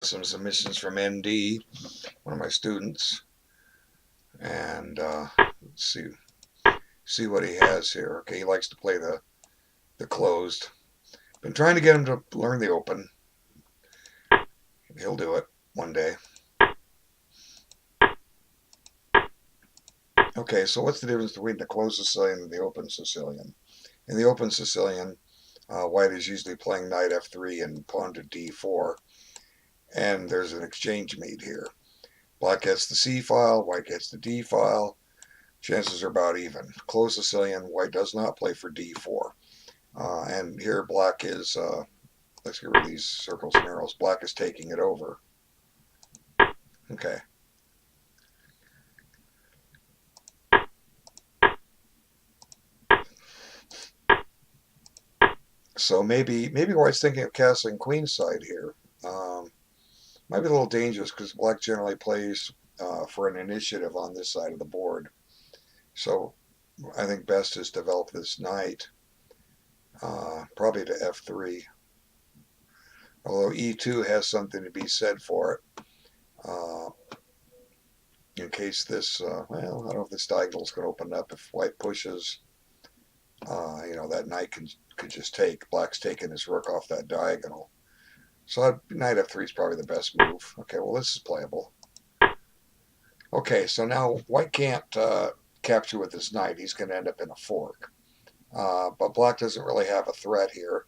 Some submissions from ND, one of my students, and let's see what he has here. Okay, he likes to play the closed. Been trying to get him to learn the open. He'll do it one day. Okay, so what's the difference between the closed Sicilian and the open Sicilian? In the open Sicilian, white is usually playing knight f3 and pawn to d4, and there's an exchange made here. Black gets the c file, white gets the d file. Chances are about even. Closed Sicilian, white does not play for d4. And here black is, let's get rid of these circles and arrows. Black is taking it over. Okay. So maybe white's thinking of castling queenside here. Might be a little dangerous because black generally plays for an initiative on this side of the board. So I think best is develop this knight, probably to f3. Although e2 has something to be said for it. In case this, well, I don't know if this diagonal is going to open up. If white pushes, that knight could just take. Black's taking his rook off that diagonal. So knight f3 is probably the best move. Okay, well, this is playable. Okay, so now white can't capture with his knight. He's going to end up in a fork. But black doesn't really have a threat here.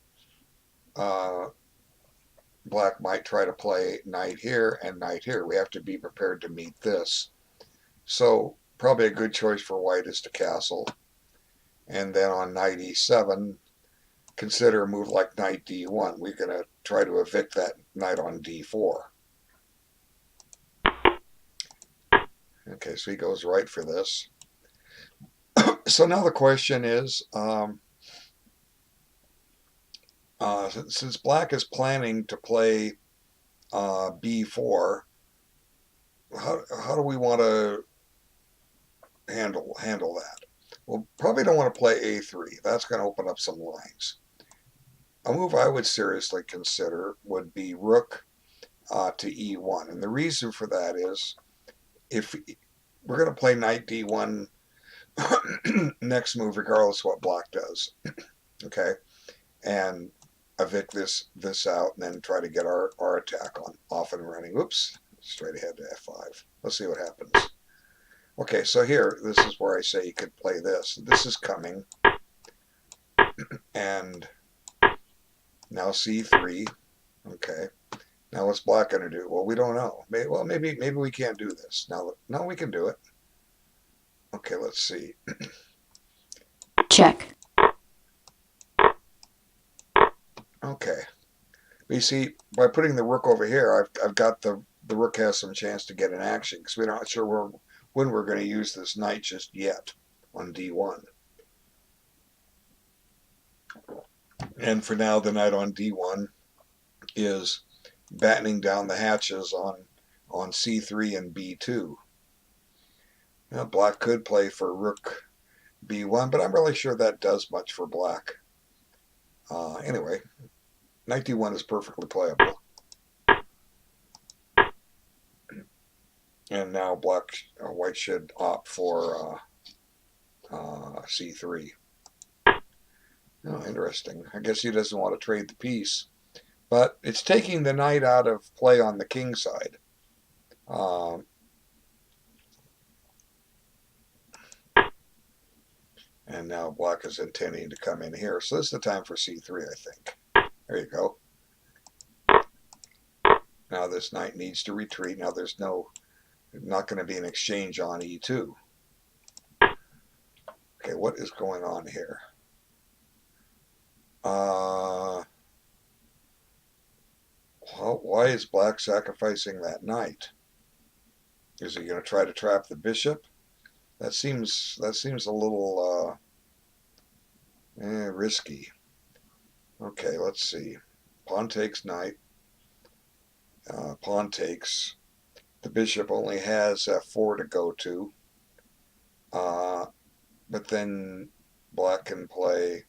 Black might try to play knight here and knight here. We have to be prepared to meet this. So probably a good choice for white is to castle. And then on knight e7, consider a move like knight d1. We're going to try to evict that knight on d4. Okay, so he goes right for this. So now the question is, since black is planning to play b4, how do we want to handle that? Well, probably don't want to play a3. That's going to open up some lines. A move I would seriously consider would be rook to e1. And the reason for that is if we're going to play knight d1 next move, regardless of what black does, okay, and evict this out and then try to get our attack off and running. Oops, straight ahead to f5. Let's see what happens. Okay, so here, this is where I say you could play this. This is coming. And now c3. Okay. Now what's black going to do? Well, we don't know. Maybe we can't do this. Now we can do it. Okay, let's see. Check. Okay. But you see, by putting the rook over here, I've got the rook has some chance to get in action because we're not sure when we're going to use this knight just yet on d1. And for now, the knight on d1 is battening down the hatches on c3 and b2. Now, black could play for rook b1, but I'm really sure that does much for black. Anyway, knight d1 is perfectly playable. And now white should opt for c3. Oh, interesting. I guess he doesn't want to trade the piece. But it's taking the knight out of play on the king side. And now black is intending to come in here. So this is the time for c3, I think. There you go. Now this knight needs to retreat. Now there's not going to be an exchange on e2. Okay, what is going on here? Why is black sacrificing that knight? Is he going to try to trap the bishop? That seems a little risky. Okay, let's see. Pawn takes knight. Pawn takes. The bishop only has f4 to go to. But then black can play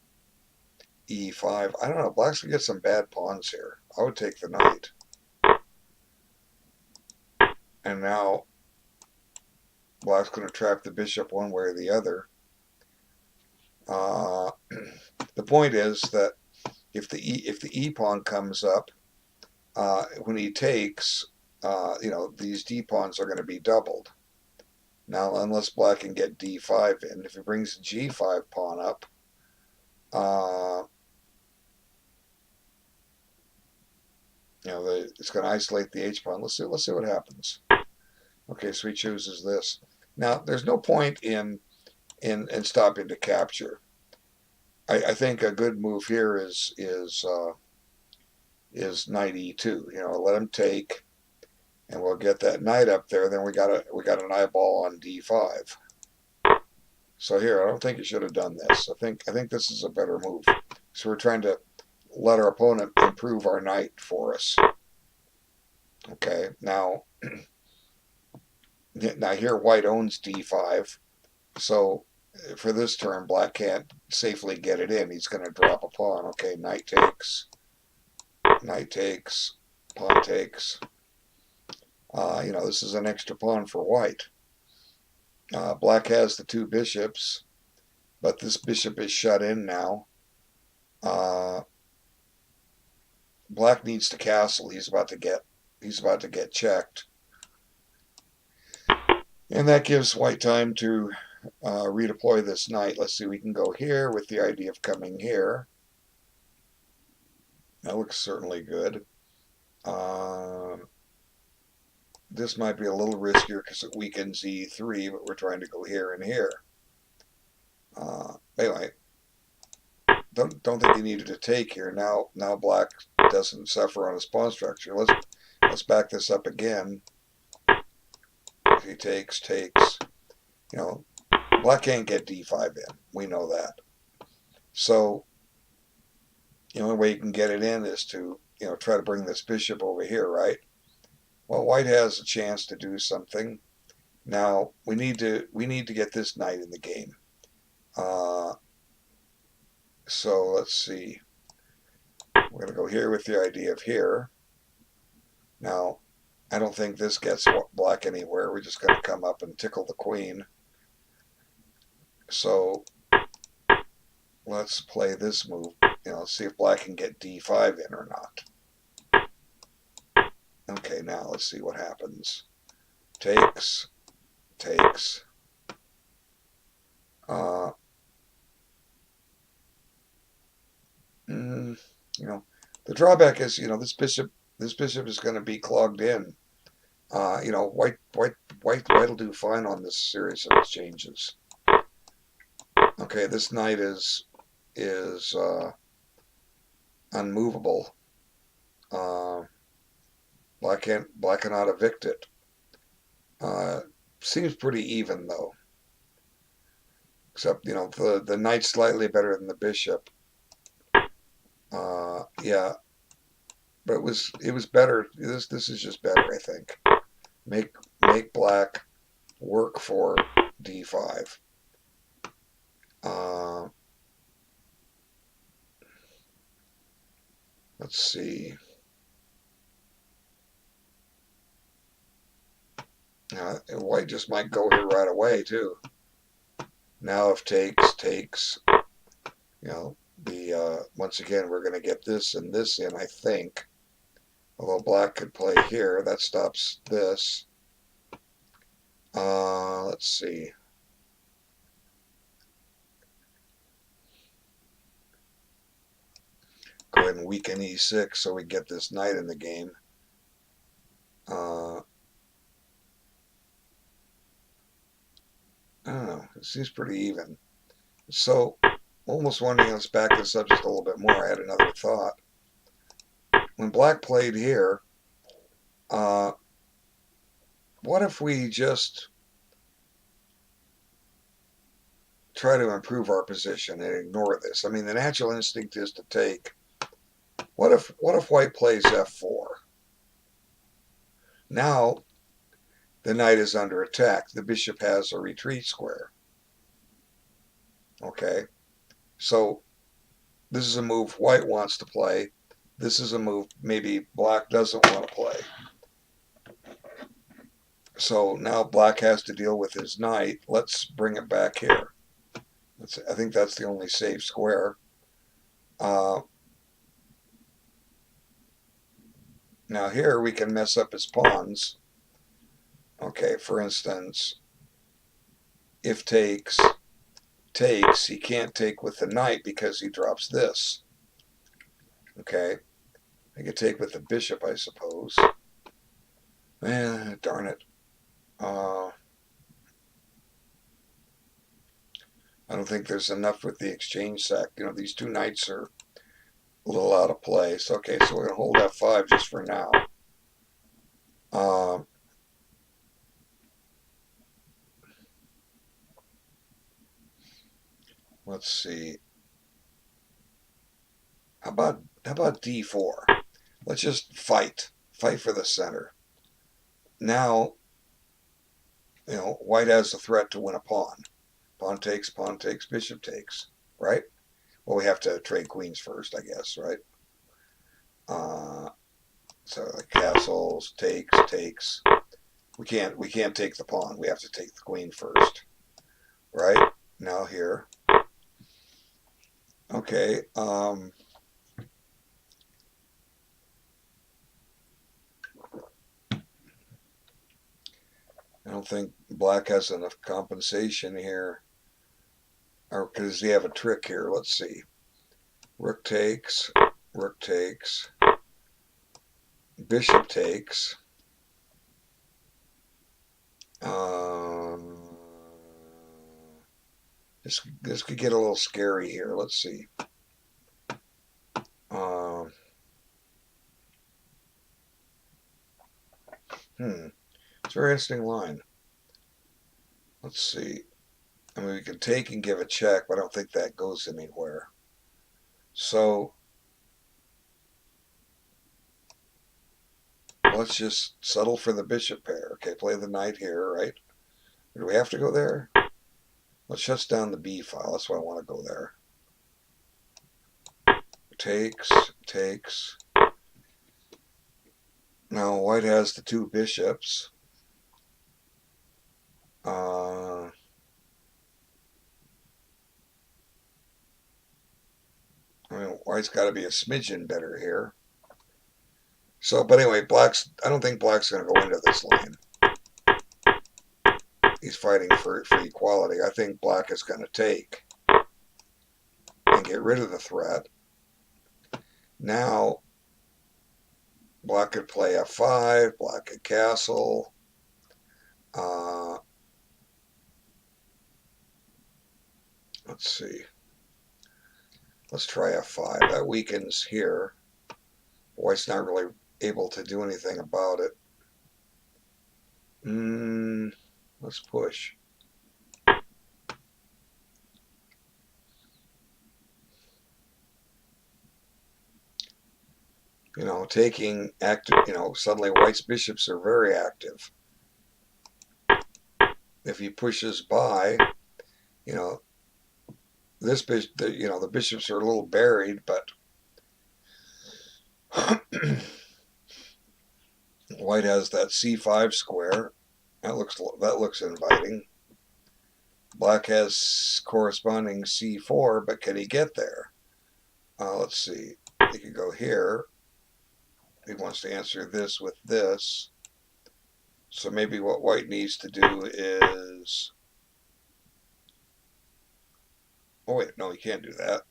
e5. I don't know. Black's going to get some bad pawns here. I would take the knight. And now black's going to trap the bishop one way or the other. The point is that if the e pawn comes up, when he takes, these d pawns are going to be doubled. Now, unless black can get d5 in, if he brings the g5 pawn up, it's going to isolate the h pawn. Let's see what happens. Okay, so he chooses this. Now, there's no point in stopping to capture. I think a good move here is knight e2. Let him take, and we'll get that knight up there. Then we got an eyeball on d5. So here, I don't think you should have done this. I think this is a better move. So we're trying to let our opponent improve our knight for us. Okay, now here white owns d5. So for this turn, black can't safely get it in. He's going to drop a pawn. Okay, knight takes, pawn takes. This is an extra pawn for white. Black has the two bishops, but this bishop is shut in now. Black needs to castle. He's about to get checked, and that gives white time to redeploy this knight. Let's see, we can go here with the idea of coming here. That looks certainly good. This might be a little riskier because it weakens e3, but we're trying to go here and here. Anyway, don't think he needed to take here. Now black doesn't suffer on his pawn structure. Let's back this up again. If he takes, black can't get d5 in. We know that. So the only way you can get it in is to try to bring this bishop over here, right? Well, white has a chance to do something. Now we need to get this knight in the game. So let's see. We're going to go here with the idea of here. Now, I don't think this gets black anywhere. We're just going to come up and tickle the queen. So let's play this move. See if black can get d5 in or not. Okay, now let's see what happens. Takes. The drawback is, this bishop is going to be clogged in. White will do fine on this series of exchanges. Okay, this knight is unmovable. Black cannot evict it. Seems pretty even though. Except the knight's slightly better than the bishop. Yeah, but it was better. This is just better, I think. Make black work for d5. Let's see. White just might go here right away too. Now if takes, once again we're going to get this and this in, I think. Although black could play here, that stops this. Let's see. Go ahead and weaken e6 so we get this knight in the game. I don't know. It seems pretty even. So, almost wondering, let's back this up just a little bit more. I had another thought. When black played here, what if we just try to improve our position and ignore this? I mean, the natural instinct is to take. What if white plays f4? Now, the knight is under attack. The bishop has a retreat square. Okay, so this is a move white wants to play. This is a move maybe black doesn't want to play. So now black has to deal with his knight. Let's bring it back here. I think that's the only safe square. Now here we can mess up his pawns. Okay, for instance, if takes, he can't take with the knight because he drops this. Okay, I could take with the bishop, I suppose. Darn it. I don't think there's enough with the exchange sack. You know, these two knights are a little out of place. Okay, so we're going to hold F5 just for now. Let's see. How about D4? Let's just fight for the center. Now, you know, white has the threat to win a pawn. Pawn takes, bishop takes, right? Well, we have to trade queens first, I guess, right? So the castles, takes. We can't take the pawn. We have to take the queen first, right? Now here. Okay. I don't think black has enough compensation here. Or does he have a trick here? Let's see. Rook takes, bishop takes. This could get a little scary here. Let's see. It's a very interesting line. Let's see. I mean, we can take and give a check, but I don't think that goes anywhere. So let's just settle for the bishop pair. Okay, play the knight here, right? Or do we have to go there? Let's shut down the B file. That's why I want to go there. Takes. Now white has the two bishops. I mean, white's got to be a smidgen better here. So, but anyway, I don't think black's going to go into this line. He's fighting for equality. I think black is going to take and get rid of the threat. Now, black could play F5, black could castle. Let's see. Let's try F5. That weakens here. White's not really able to do anything about it. Let's push. You know, taking active, you know, suddenly white's bishops are very active. If he pushes by, you know, this the bishops are a little buried, but white has that C5 square. That looks inviting. Black has corresponding C4, but can he get there? Let's see. He could go here. He wants to answer this with this. So maybe what white needs to do is... Oh wait, no, he can't do that.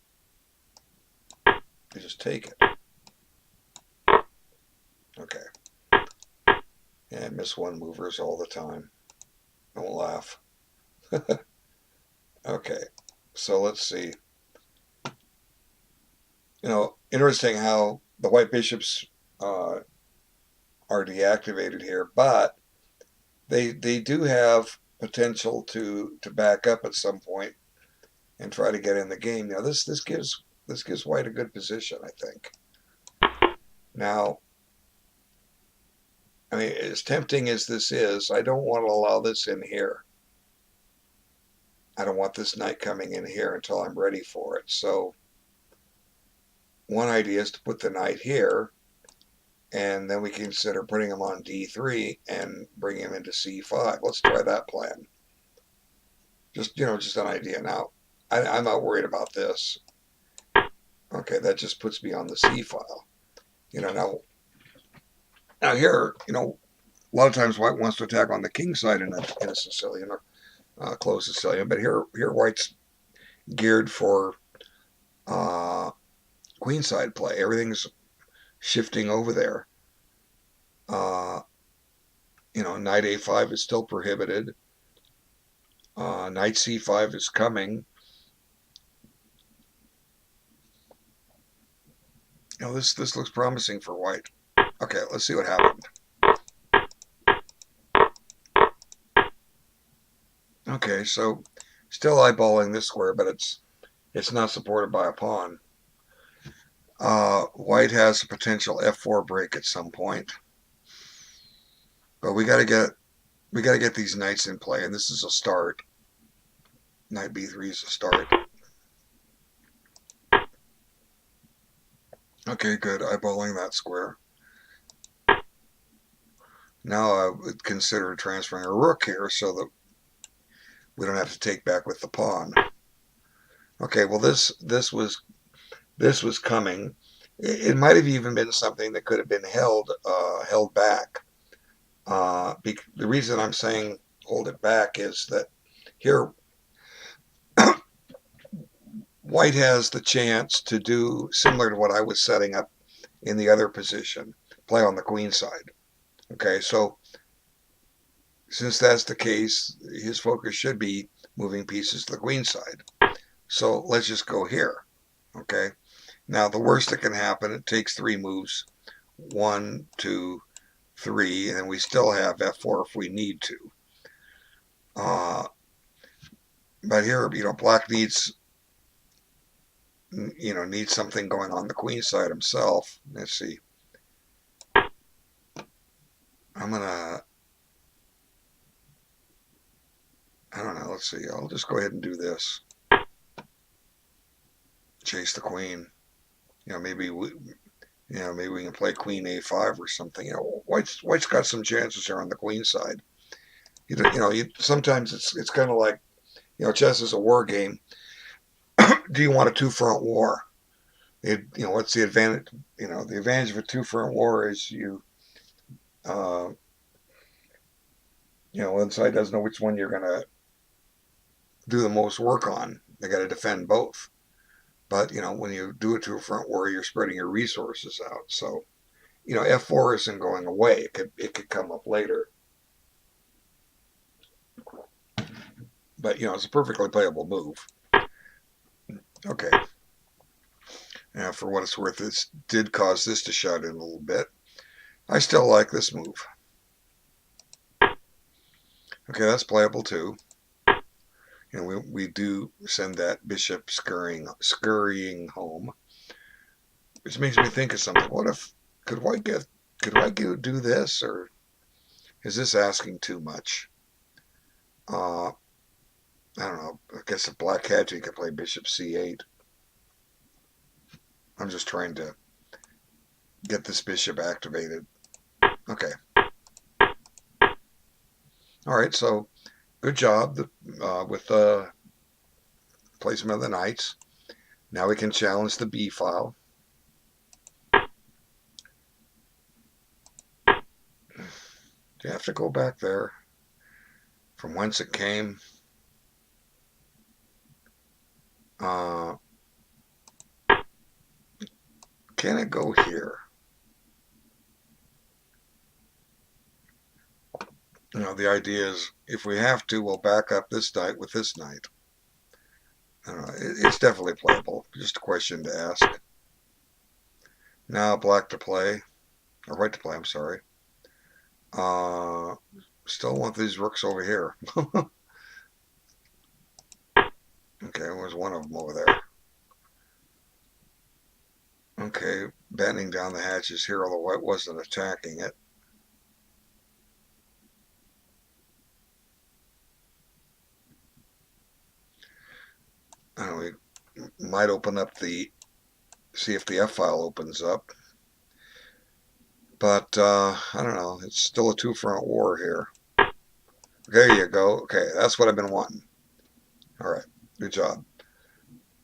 You just take it. Okay. And I miss one movers all the time. Don't laugh. Okay, so let's see. You know, interesting how the white bishops are deactivated here, but they do have potential to back up at some point and try to get in the game. Now this gives white a good position, I think. Now, I mean, as tempting as this is, I don't want to allow this in here. I don't want this knight coming in here until I'm ready for it. So one idea is to put the knight here and then we consider putting him on D3 and bringing him into C5. Let's try that plan. Just, just an idea. Now, I'm not worried about this. Okay, that just puts me on the C file. Now here, a lot of times white wants to attack on the king side in a Sicilian or close Sicilian, but here white's geared for queen side play. Everything's shifting over there. Knight A5 is still prohibited. Knight C5 is coming. This looks promising for white. Okay, let's see what happened. Okay, so still eyeballing this square, but it's not supported by a pawn. White has a potential F4 break at some point, but we got to get these knights in play, and this is a start. Knight B3 is a start. Okay, good. Eyeballing that square. Now I would consider transferring a rook here so that we don't have to take back with the pawn. Okay, well this was coming. It might have even been something that could have been held back. The reason I'm saying hold it back is that here white has the chance to do similar to what I was setting up in the other position, play on the queen side. Okay, so since that's the case, his focus should be moving pieces to the queen side. So let's just go here. Okay, now the worst that can happen, it takes 3 moves, 1, 2, 3, and then we still have F4 if we need to. But here, black needs something going on the queen side himself. Let's see. I don't know. Let's see. I'll just go ahead and do this. Chase the queen. Maybe we can play queen A5 or something. White's got some chances here on the queen side. Sometimes it's kind of like, chess is a war game. Do you want a two-front war? What's the advantage? The advantage of a two-front war is one side doesn't know which one you're going to do the most work on. They got to defend both. But, when you do a two-front war, you're spreading your resources out. So, F4 isn't going away. It could come up later. But, it's a perfectly playable move. Okay. Now, for what it's worth, this did cause this to shut in a little bit. I still like this move. Okay, that's playable too. We do send that bishop scurrying home, which makes me think of something. What if could white do this, or is this asking too much? I don't know. I guess if black had to, he could play bishop c8. I'm just trying to get this bishop activated. Okay. All right, so good job with the placement of the knights. Now we can challenge the B file. Do you have to go back there from whence it came? Can it go here? The idea is if we have to, we'll back up this knight with this knight. It's definitely playable. Just a question to ask. Now black to play, or white to play, I'm sorry. Still want these rooks over here. Okay, there's one of them over there. Okay, battening down the hatches here, although white wasn't attacking it. We might open up see if the F file opens up. But I don't know. It's still a two-front war here. There you go. Okay, that's what I've been wanting. All right, good job.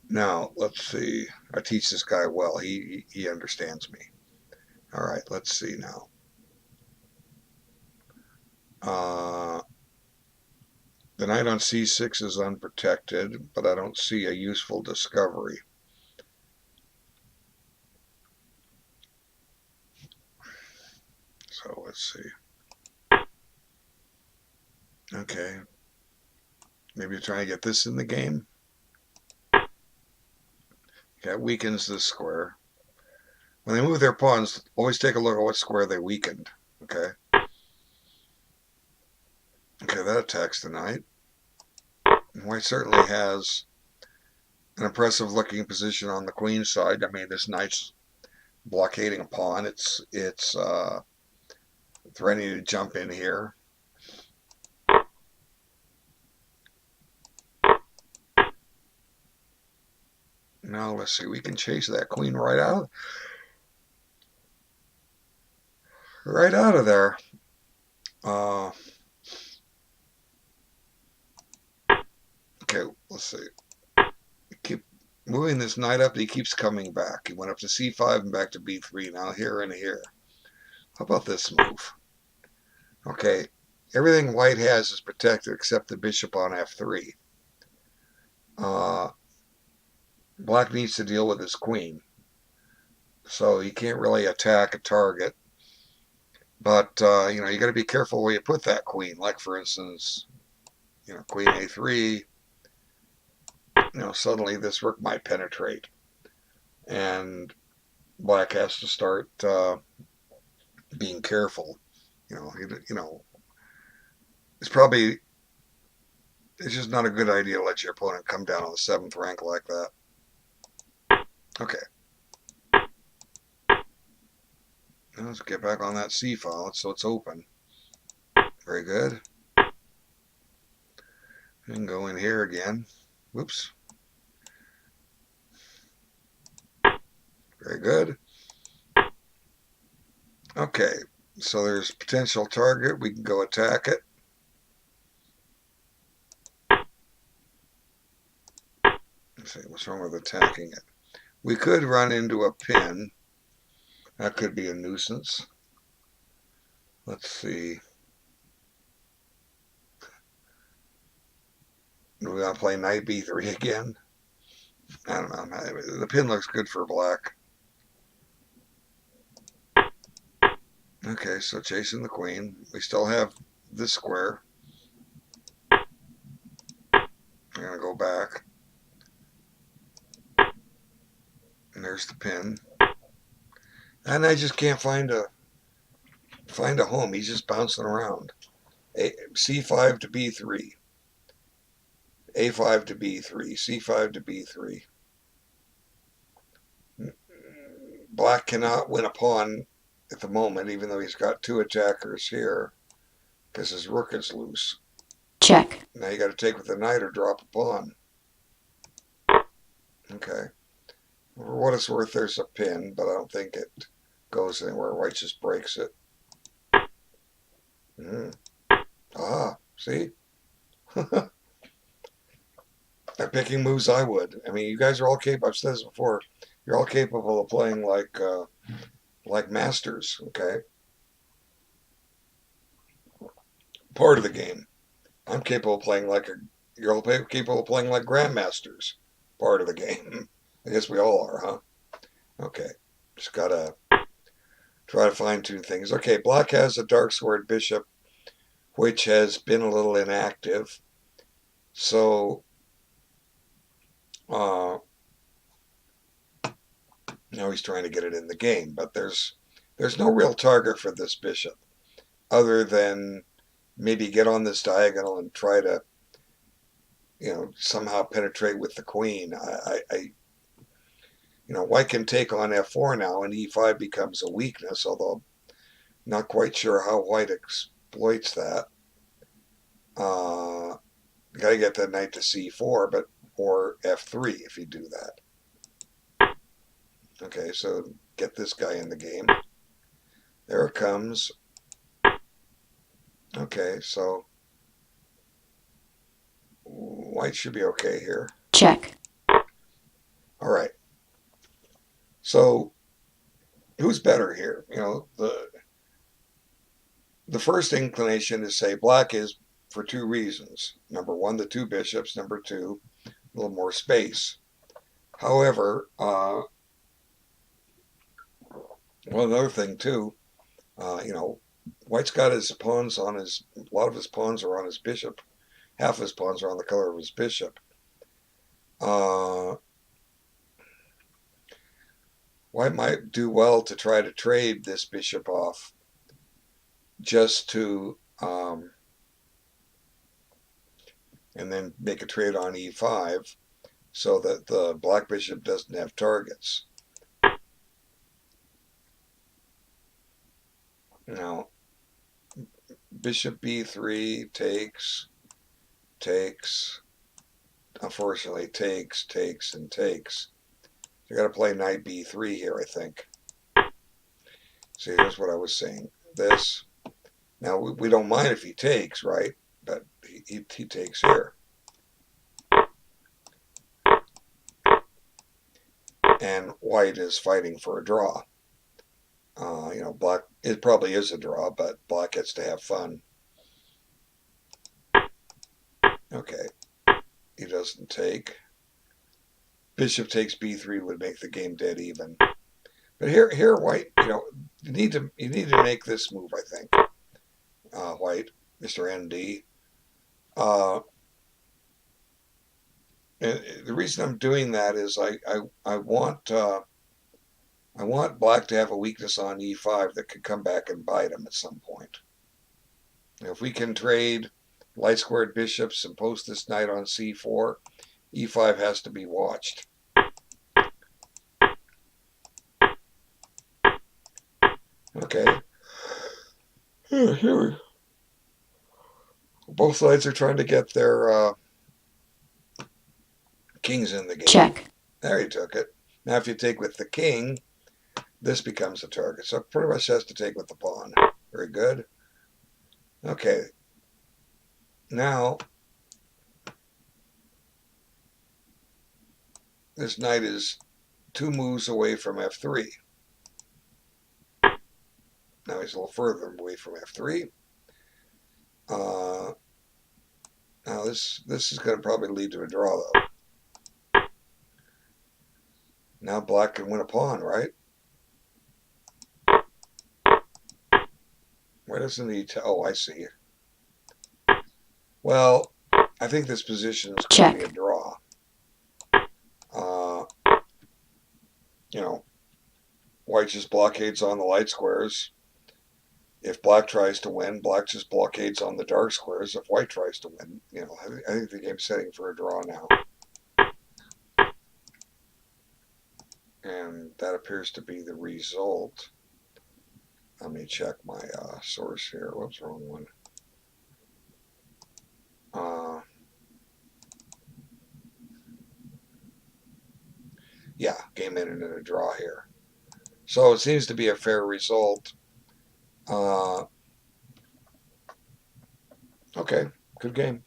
Now let's see. I teach this guy well. He understands me. All right, let's see now. The knight on c6 is unprotected, but I don't see a useful discovery. So let's see. Okay. Maybe try and get this in the game. That weakens this square. When they move their pawns, always take a look at what square they weakened. Okay. Okay, that attacks the knight. White certainly has an impressive looking position on the queen side. I mean, this knight's blockading a pawn. It's threatening to jump in here. Now let's see. We can chase that queen right out of there. Okay, let's see. Keep moving this knight up. He keeps coming back. He went up to c5 and back to b3. Now here and here. How about this move? Okay, everything white has is protected except the bishop on f3. Black needs to deal with his queen, so he can't really attack a target. But you got to be careful where you put that queen. Like for instance, queen a3. Suddenly this rook might penetrate, and black has to start being careful. It's just not a good idea to let your opponent come down on the 7th rank like that. Okay. Let's get back on that C file so it's open. Very good. And go in here again. Whoops. Very good. Okay, so there's potential target. We can go attack it. Let's see, what's wrong with attacking it? We could run into a pin. That could be a nuisance. Let's see. Do we want to play knight b3 again? I don't know. The pin looks good for black. Okay, so chasing the queen. We still have this square. I'm going to go back. And there's the pin. And I just can't find a home. He's just bouncing around. C5 to b3. A5 to b3. C5 to b3. Black cannot win a pawn at the moment, even though he's got two attackers here, because his rook is loose. Check. Now you got to take with the knight or drop a pawn. Okay. For what it's worth, there's a pin, but I don't think it goes anywhere. White just breaks it. See? They're picking moves I would. I mean, you guys are all capable. I've said this before. You're all capable of playing like masters, okay? Part of the game. I'm capable of playing you're all capable of playing like grandmasters. Part of the game. I guess we all are, huh? Okay. Just gotta try to fine tune things. Okay, black has a dark squared bishop, which has been a little inactive. So now he's trying to get it in the game, but there's no real target for this bishop other than maybe get on this diagonal and try to somehow penetrate with the queen. White can take on f4 now, and e5 becomes a weakness, although I'm not quite sure how white exploits that. Got to get that knight to c4, or f3 if you do that. Okay, so get this guy in the game. There it comes. Okay, so white should be okay here. Check. All right. So who's better here? The first inclination is say black is for two reasons. Number one, the two bishops. Number two, a little more space. However, another thing too, white's got his pawns on his. A lot of his pawns are on his bishop. Half of his pawns are on the color of his bishop. Uh, White might do well to try to trade this bishop off, just to and then make a trade on e5 so that the black bishop doesn't have targets. Now, bishop b3 takes, unfortunately takes, and takes. You got to play knight b3 here, I think. See, here's what I was saying. This. Now, we don't mind if he takes, right? But he takes here. And white is fighting for a draw. Black, it probably is a draw, but black gets to have fun. Okay, he doesn't take. Bishop takes b3 would make the game dead even. But here, white, you need to make this move, I think. White, Mr. ND. And the reason I'm doing that is I want black to have a weakness on e5 that could come back and bite him at some point. If we can trade light squared bishops and post this knight on c4, e5 has to be watched. Okay. Here both sides are trying to get their kings in the game. Check. There, he took it. Now, if you take with the king, this becomes a target. So pretty much has to take with the pawn. Very good. Okay. Now, this knight is 2 moves away from f3. Now he's a little further away from f3. Now this is going to probably lead to a draw, though. Now black can win a pawn, right? Why doesn't he? Oh, I see. Well, I think this position is going to be a draw. White just blockades on the light squares. If black tries to win, black just blockades on the dark squares. If white tries to win, I think the game's setting for a draw now. And that appears to be the result. Let me check my source here. Whoops, wrong one. Yeah, game ended in a draw here. So it seems to be a fair result. Okay, good game.